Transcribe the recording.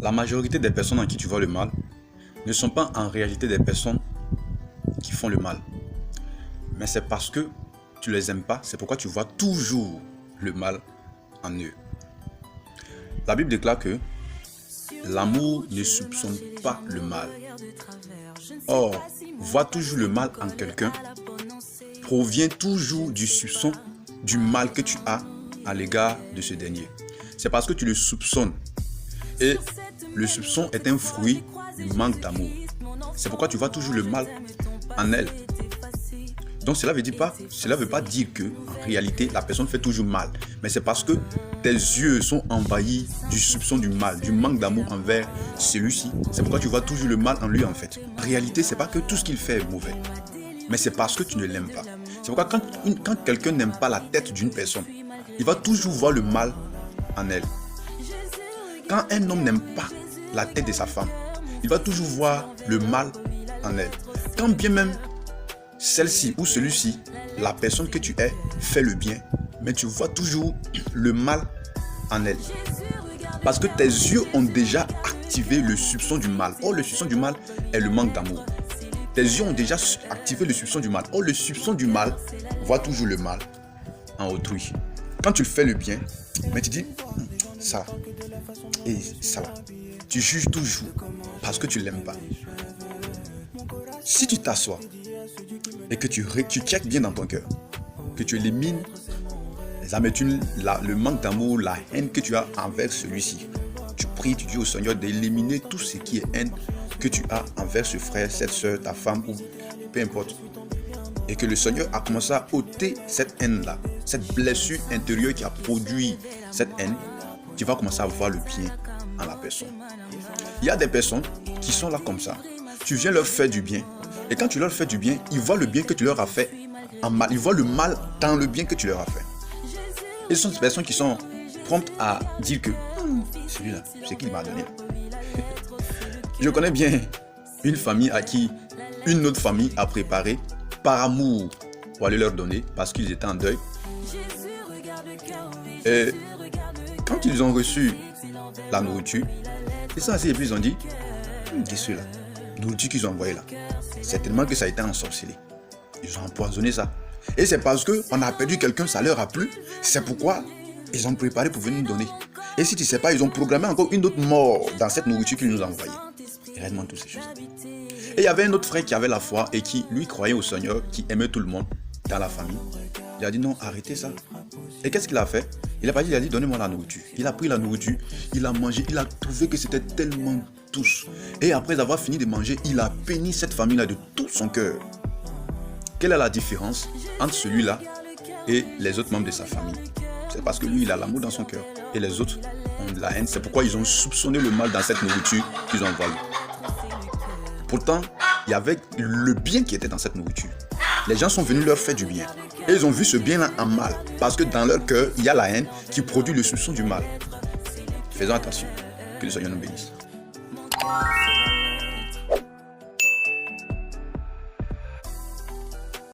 La majorité des personnes en qui tu vois le mal ne sont pas en réalité des personnes qui font le mal. Mais c'est parce que tu les aimes pas, c'est pourquoi tu vois toujours le mal en eux. La Bible déclare que l'amour ne soupçonne pas le mal. Or, voir toujours le mal en quelqu'un provient toujours du soupçon du mal que tu as à l'égard de ce dernier. C'est parce que tu le soupçonnes. Et le soupçon est un fruit du manque d'amour. C'est pourquoi tu vois toujours le mal en elle. Donc cela ne veut pas dire que en réalité la personne fait toujours mal. Mais c'est parce que tes yeux sont envahis du soupçon du mal, du manque d'amour envers celui-ci. C'est pourquoi tu vois toujours le mal en lui en fait. En réalité, c'est pas que tout ce qu'il fait est mauvais. Mais c'est parce que tu ne l'aimes pas. C'est pourquoi quand quelqu'un n'aime pas la tête d'une personne, il va toujours voir le mal en elle. Quand un homme n'aime pas la tête de sa femme, il va toujours voir le mal en elle. Quand bien même celle-ci ou celui-ci, la personne que tu es, fait le bien, mais tu vois toujours le mal en elle. Parce que tes yeux ont déjà activé le soupçon du mal. Or, le soupçon du mal est le manque d'amour. Tes yeux ont déjà activé le soupçon du mal. Or, le soupçon du mal voit toujours le mal en autrui. Quand tu fais le bien, mais tu dis, ça va, et ça va. Tu juges toujours parce que tu ne l'aimes pas. Si tu t'assois et que tu checkes bien dans ton cœur, que tu élimines les amertumes, le manque d'amour, la haine que tu as envers celui-ci, tu pries, tu dis au Seigneur d'éliminer tout ce qui est haine que tu as envers ce frère, cette soeur, ta femme ou peu importe. Et que le Seigneur a commencé à ôter cette haine-là, cette blessure intérieure qui a produit cette haine, tu vas commencer à voir le bien en la personne. Il y a des personnes qui sont là comme ça. Tu viens leur faire du bien. Et quand tu leur fais du bien, ils voient le bien que tu leur as fait en mal. Ils voient le mal dans le bien que tu leur as fait. Et ce sont des personnes qui sont promptes à dire que celui-là, c'est qu'il m'a donné. Je connais bien une famille à qui une autre famille a préparé par amour pour aller leur donner parce qu'ils étaient en deuil. Et quand ils ont reçu la nourriture, ils sont assis et puis ils ont dit qu'est-ce que c'est là? La nourriture qu'ils ont envoyée là. Certainement que ça a été ensorcelé. Ils ont empoisonné ça. Et c'est parce qu'on a perdu quelqu'un, ça leur a plu. C'est pourquoi ils ont préparé pour venir nous donner. Et si tu ne sais pas, ils ont programmé encore une autre mort dans cette nourriture qu'ils nous ont envoyée. Et réellement toutes ces choses. Et il y avait un autre frère qui avait la foi et qui, lui, croyait au Seigneur, qui aimait tout le monde dans la famille. Il a dit non, arrêtez ça. Et qu'est-ce qu'il a fait? Il a dit donnez-moi la nourriture. Il a pris la nourriture, il a mangé, il a trouvé que c'était tellement douce. Et après avoir fini de manger, il a béni cette famille-là de tout son cœur. Quelle est la différence entre celui-là et les autres membres de sa famille? C'est parce que lui, il a l'amour dans son cœur. Et les autres ont de la haine. C'est pourquoi ils ont soupçonné le mal dans cette nourriture qu'ils ont envoyée. Pourtant, il y avait le bien qui était dans cette nourriture. Les gens sont venus leur faire du bien. Et ils ont vu ce bien-là en mal. Parce que dans leur cœur, il y a la haine qui produit le soupçon du mal. Faisons attention. Que le Seigneur nous bénisse.